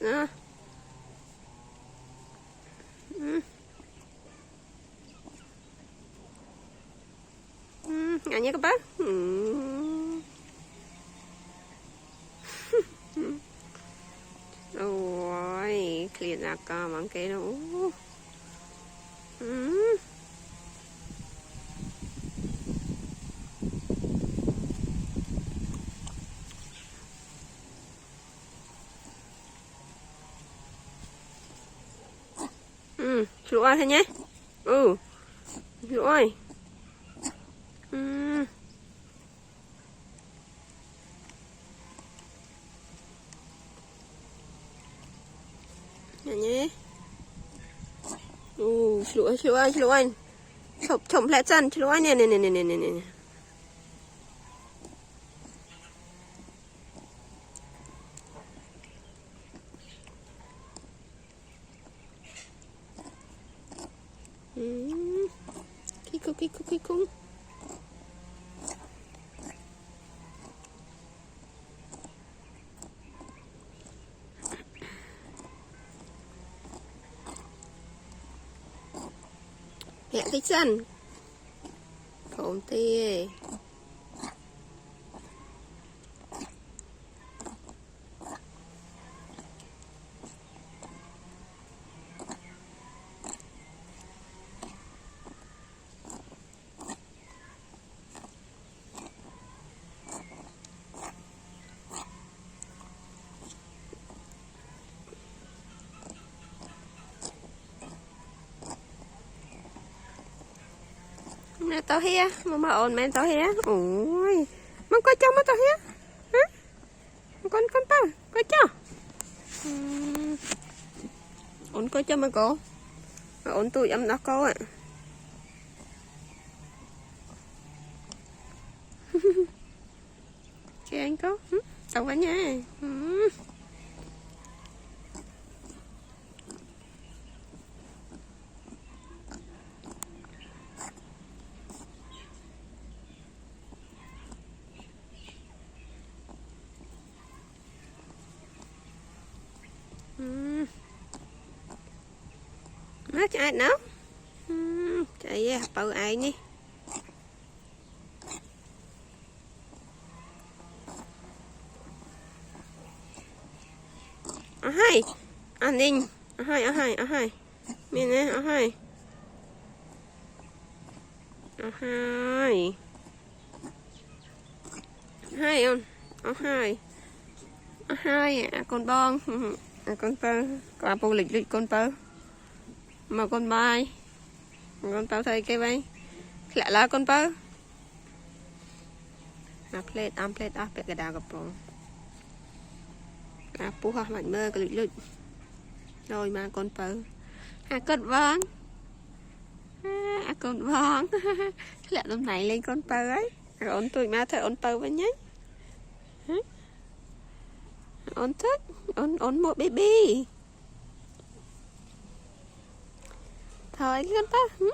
Đó. Ngại nhé các bác. Ôi, clean ra cả bằng cái đó. Lụa thôi nhé. Lụa ơi. Nhé. Lụa anh. Chồng lẹ chân, lụa anh nè. Kikung. Mẹ cái chân. Phổn tê. Nè tao hé, mà ồn mẹ tao hé. Ôi, mong coi cho mà tao hé. Hả? Con tao, coi cho. Ồn coi cho mà cô. Ồn tụi âm đó cô ạ. Kìa anh cô, tao vào nha. Nó chạy nó. Chạy về bầu ai nè. Hai. Anh Ninh. Hai. Miền nè, hai. Hai không? Hai con bon. Con tơ. Quả bồ lịch con tơ. Mà con bay. Con tơ thấy cái bay. Lạ là con tơ. Plate cái đào gặp bông. Pú hoa mạnh mơ cái lịch. Rồi mà con tơ. Con vâng. Con vâng. Lạ lúc này lên con tơ ấy. Ổn tụi má thôi ổn tơ với nhé. Ổn thích. Ổn một baby. Thôi con tơ.